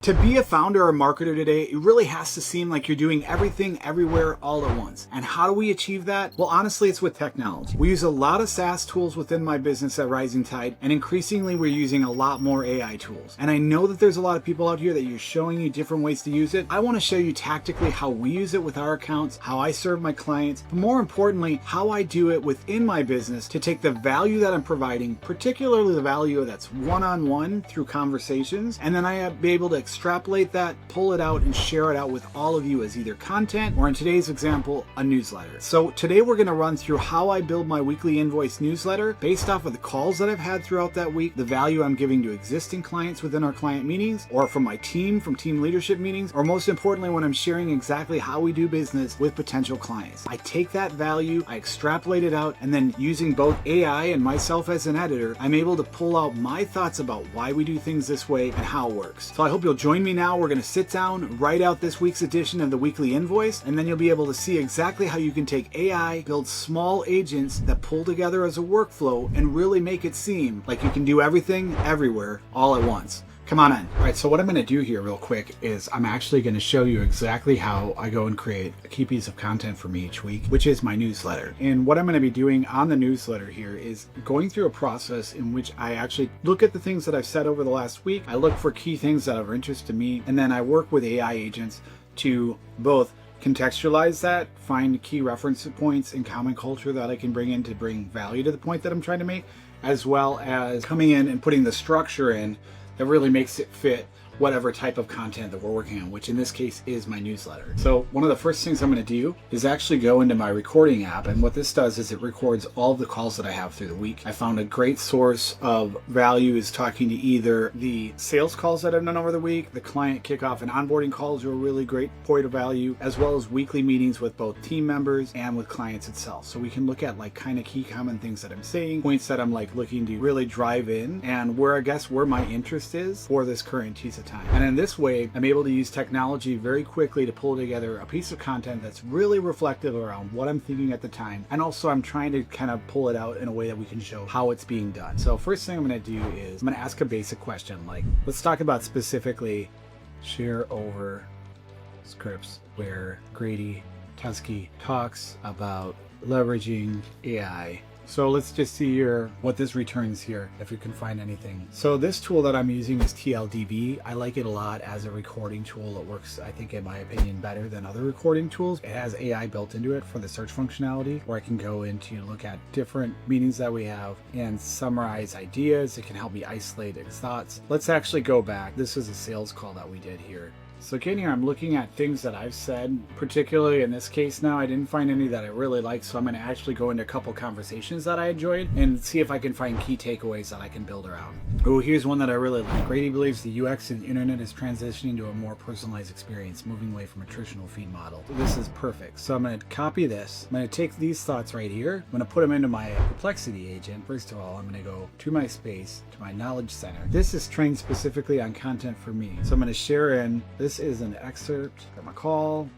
To be a founder or marketer today, it really has to seem like you're doing everything everywhere all at once. And how do we achieve that? Well, honestly, it's with technology. We use a lot of SaaS tools within my business at Rising Tide, and increasingly we're using a lot more AI tools. And I know that there's a lot of people out here that you're showing you different ways to use it. I want to show you tactically how we use it with our accounts, how I serve my clients, but more importantly, how I do it within my business to take the value that I'm providing, particularly the value that's one-on-one through conversations, and then I be able to extrapolate that, pull it out, and share it out with all of you as either content or, in today's example, a newsletter. So today we're going to run through how I build my weekly invoice newsletter based off of the calls that I've had throughout that week, the value I'm giving to existing clients within our client meetings, or from my team, from team leadership meetings, or most importantly, when I'm sharing exactly how we do business with potential clients. I take that value, I extrapolate it out, and then using both AI and myself as an editor, I'm able to pull out my thoughts about why we do things this way and how it works. So I hope you'll join me now. We're going to sit down, write out this week's edition of the weekly invoice, and then you'll be able to see exactly how you can take AI, build small agents that pull together as a workflow, and really make it seem like you can do everything everywhere all at once. Come on in. All right, so what I'm going to do here real quick is I'm actually going to show you exactly how I go and create a key piece of content for me each week, which is my newsletter. And what I'm going to be doing on the newsletter here is going through a process in which I actually look at the things that I've said over the last week. I look for key things that are of interest to me, and then I work with AI agents to both contextualize that, find key reference points and common culture that I can bring in to bring value to the point that I'm trying to make, as well as coming in and putting the structure in that really makes it fit whatever type of content that we're working on, which in this case is my newsletter. So one of the first things I'm going to do is actually go into my recording app, and what this does is it records all of the calls that I have through the week. I found a great source of value is talking to either the sales calls that I've done over the week, the client kickoff and onboarding calls are a really great point of value, as well as weekly meetings with both team members and with clients itself. So we can look at like kind of key common things that I'm saying, points that I'm like looking to really drive in, and where I guess where my interest is for this current piece of time. And in this way, I'm able to use technology very quickly to pull together a piece of content that's really reflective around what I'm thinking at the time. And also I'm trying to kind of pull it out in a way that we can show how it's being done. So first thing I'm going to do is I'm going to ask a basic question. Like, let's talk about specifically share over scripts where Grady, Teske talks about leveraging AI. So let's just see here what this returns here, if we can find anything. So this tool that I'm using is TLDB. I like it a lot as a recording tool. It works, I think, in my opinion, better than other recording tools. It has AI built into it for the search functionality, where I can go into look at different meetings that we have and summarize ideas. It can help me isolate its thoughts. Let's actually go back. This is a sales call that we did here. So again here, I'm looking at things that I've said, particularly in this case now, I didn't find any that I really liked, so I'm going to actually go into a couple conversations that I enjoyed and see if I can find key takeaways that I can build around. Oh, here's one that I really like. Grady believes the UX and the internet is transitioning to a more personalized experience, moving away from a traditional feed model. So this is perfect. So I'm going to copy this. I'm going to take these thoughts right here. I'm going to put them into my perplexity agent. First of all, I'm going to go to my space, to my knowledge center. This is trained specifically on content for me. So I'm going to share in this is an excerpt from a call.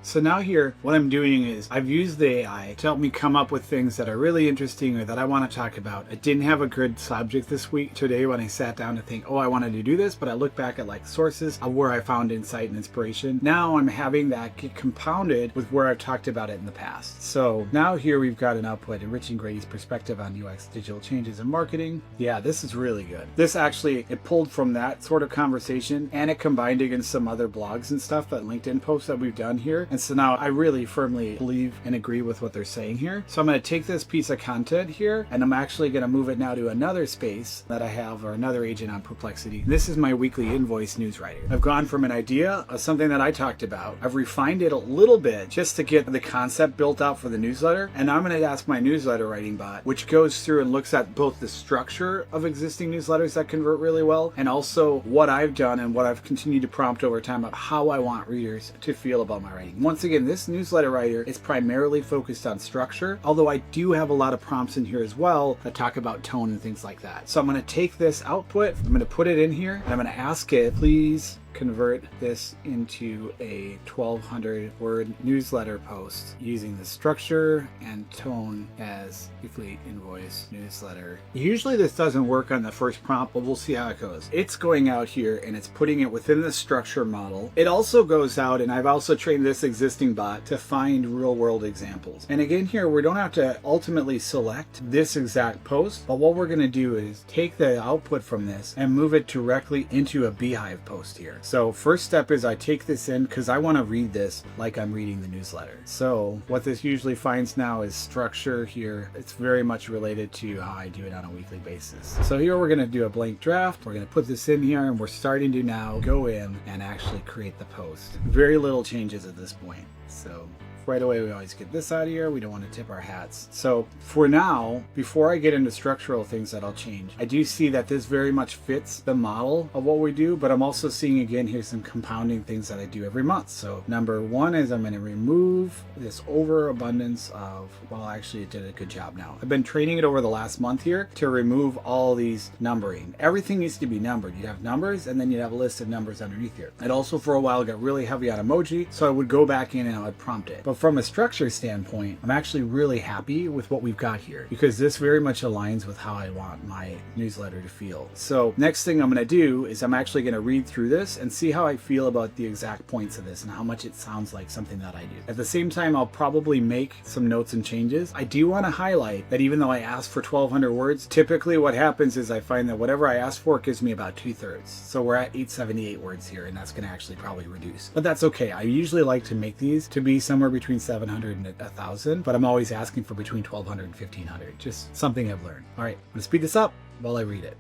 So now here, what I'm doing is I've used the AI to help me come up with things that are really interesting or that I want to talk about. I didn't have a good subject this week today when I sat down to think, oh, I wanted to do this, but I look back at like sources of where I found insight and inspiration. Now I'm having that get compounded with where I've talked about it in the past. So now here we've got an output enriching Grady's perspective on UX digital changes in marketing. Yeah, this is really good. This actually, it pulled from that sort of conversation and it combined against some other blogs and stuff, that LinkedIn posts that we've done here. And so now I really firmly believe and agree with what they're saying here. So I'm going to take this piece of content here and I'm actually going to move it now to another space that I have, or another agent on Perplexity. This is my weekly invoice newswriter. I've gone from an idea of something that I talked about. I've refined it a little bit just to get the concept built out for the newsletter. And I'm going to ask my newsletter writing bot, which goes through and looks at both the structure of existing newsletters that convert really well, and also what I've done and what I've continued to prompt over time of how I want readers to feel about my writing. Once again, this newsletter writer is primarily focused on structure, although I do have a lot of prompts in here as well that talk about tone and things like that. So I'm going to take this output, I'm going to put it in here, and I'm going to ask it, please convert this into a 1200 word newsletter post using the structure and tone as weekly invoice newsletter. Usually this doesn't work on the first prompt, but we'll see how it goes. It's going out here and it's putting it within the structure model. It also goes out, and I've also trained this existing bot to find real world examples. And again here, we don't have to ultimately select this exact post, but what we're going to do is take the output from this and move it directly into a Beehive post here. So first step is I take this in because I want to read this like I'm reading the newsletter. So what this usually finds now is structure here. It's very much related to how I do it on a weekly basis. So here we're going to do a blank draft. We're going to put this in here and we're starting to now go in and actually create the post. Very little changes at this point. So right away, we always get this out of here. We don't want to tip our hats. So for now, before I get into structural things that I'll change, I do see that this very much fits the model of what we do, but I'm also seeing again here some compounding things that I do every month. So number one is I'm going to remove this overabundance of, well, actually it did a good job now. I've been training it over the last month here to remove all these numbering. Everything needs to be numbered. You have numbers and then you have a list of numbers underneath here. It also for a while got really heavy on emoji, so I would go back in and I would prompt it. But from a structure standpoint, I'm actually really happy with what we've got here because this very much aligns with how I want my newsletter to feel. So next thing I'm going to do is I'm actually going to read through this and see how I feel about the exact points of this and how much it sounds like something that I do. At the same time, I'll probably make some notes and changes. I do want to highlight that even though I asked for 1200 words, typically what happens is I find that whatever I ask for gives me about 2/3. So we're at 878 words here, and that's going to actually probably reduce. But that's okay. I usually like to make these to be somewhere between 700 and 1,000, but I'm always asking for between 1,200 and 1,500. Just something I've learned. All right, I'm gonna speed this up while I read it.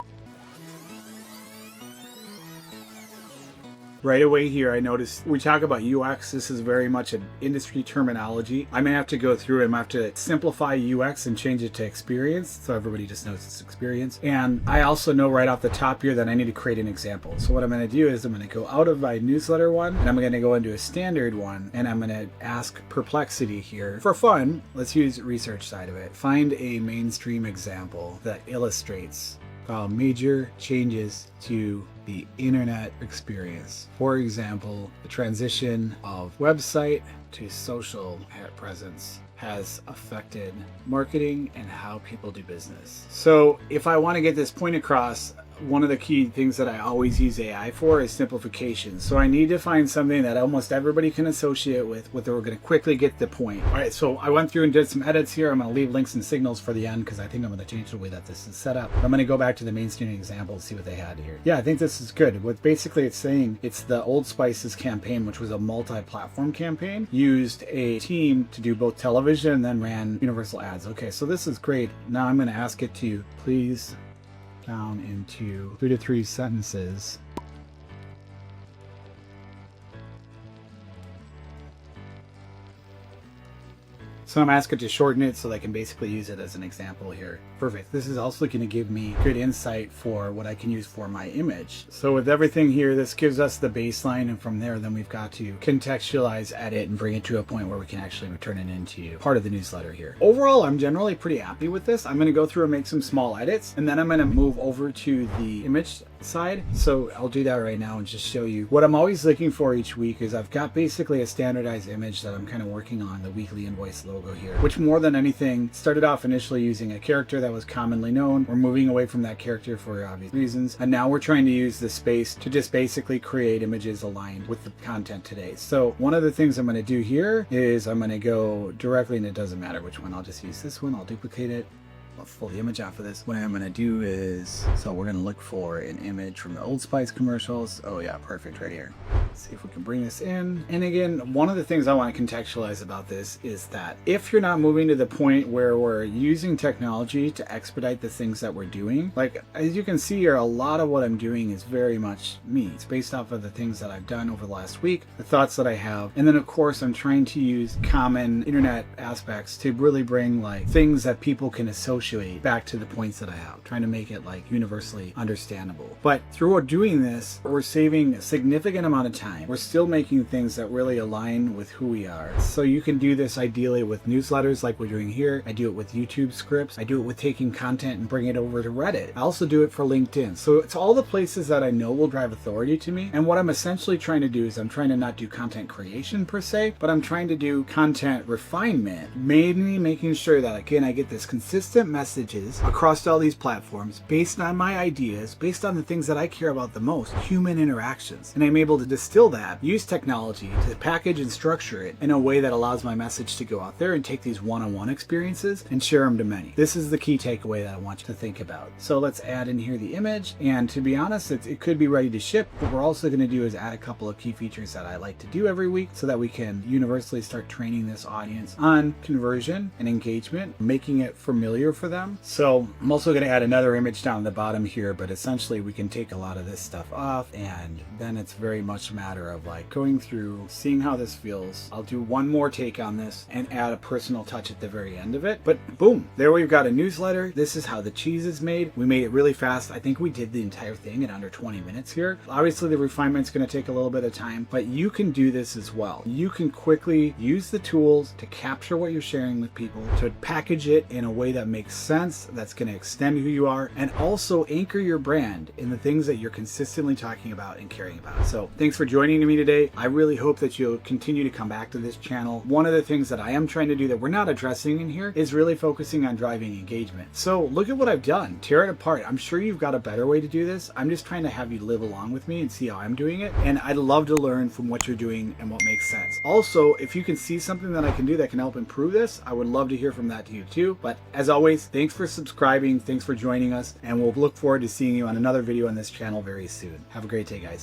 Right away here, I noticed we talk about UX. This is very much an industry terminology. I'm gonna have to go through and I have to simplify UX and change it to experience so everybody just knows it's experience. And I also know right off the top here that I need to create an example. So what I'm gonna do is I'm gonna go out of my newsletter one and I'm gonna go into a standard one and I'm gonna ask Perplexity here. For fun, let's use research side of it. Find a mainstream example that illustrates major changes to the internet experience. For example, the transition of website to social presence has affected marketing and how people do business. So if I want to get this point across, one of the key things that I always use AI for is simplification. So I need to find something that almost everybody can associate with we're going to quickly get the point. All right, so I went through and did some edits here. I'm going to leave links and signals for the end because I think I'm going to change the way that this is set up. I'm going to go back to the mainstream example and see what they had here. Yeah, I think this is good. What basically it's saying, it's the Old Spice's campaign, which was a multi-platform campaign, used a team to do both television and then ran universal ads. Okay, so this is great. Now I'm going to ask it to please down into 2 to 3 sentences. So I'm asking to shorten it so that I can basically use it as an example here. Perfect. This is also going to give me good insight for what I can use for my image. So with everything here, this gives us the baseline, and from there, then we've got to contextualize, edit, and bring it to a point where we can actually turn it into part of the newsletter here. Overall, I'm generally pretty happy with this. I'm going to go through and make some small edits, and then I'm going to move over to the image side. So I'll do that right now and just show you what I'm always looking for each week. Is I've got basically a standardized image that I'm kind of working on, the weekly invoice logo here, which more than anything started off initially using a character that was commonly known. We're moving away from that character for obvious reasons, and now we're trying to use the space to just basically create images aligned with the content today. So one of the things I'm going to do here is I'm going to go directly, and it doesn't matter which one, I'll just use this one. I'll duplicate it. I'll pull the image off of this. What I'm going to do is, so we're going to look for an image from the Old Spice commercials. Oh yeah, perfect, right here. Let's see if we can bring this in. And again, one of the things I want to contextualize about this is that if you're not moving to the point where we're using technology to expedite the things that we're doing, like as you can see here, a lot of what I'm doing is very much me. It's based off of the things that I've done over the last week, the thoughts that I have, and then of course I'm trying to use common internet aspects to really bring like things that people can associate associate back to the points that I have, trying to make it like universally understandable. But through doing this, we're saving a significant amount of time. We're still making things that really align with who we are. So you can do this ideally with newsletters like we're doing here. I do it with YouTube scripts. I do it with taking content and bringing it over to Reddit. I also do it for LinkedIn. So it's all the places that I know will drive authority to me. And what I'm essentially trying to do is I'm trying to not do content creation per se, but I'm trying to do content refinement, mainly making sure that again, I get this consistent messages across all these platforms based on my ideas, based on the things that I care about the most, human interactions. And I'm able to distill that, use technology to package and structure it in a way that allows my message to go out there and take these one-on-one experiences and share them to many. This is the key takeaway that I want you to think about. So let's add in here the image. And to be honest, it could be ready to ship. What we're also going to do is add a couple of key features that I like to do every week so that we can universally start training this audience on conversion and engagement, making it familiar for them. So I'm also going to add another image down the bottom here, but essentially we can take a lot of this stuff off, and then it's very much a matter of like going through, seeing how this feels. I'll do one more take on this and add a personal touch at the very end of it. But boom, there we've got a newsletter. This is how the cheese is made. We made it really fast. I think we did the entire thing in under 20 minutes here. Obviously the refinement's going to take a little bit of time, but you can do this as well. You can quickly use the tools to capture what you're sharing with people, to package it in a way that makes sense, that's going to extend who you are, and also anchor your brand in the things that you're consistently talking about and caring about. So thanks for joining me today. I really hope that you'll continue to come back to this channel. One of the things that I am trying to do that we're not addressing in here is really focusing on driving engagement. So look at what I've done. Tear it apart. I'm sure you've got a better way to do this. I'm just trying to have you live along with me and see how I'm doing it. And I'd love to learn from what you're doing and what makes sense. Also, if you can see something that I can do that can help improve this, I would love to hear from that to you too. But as always, thanks for subscribing. Thanks for joining us. And we'll look forward to seeing you on another video on this channel very soon. Have a great day, guys.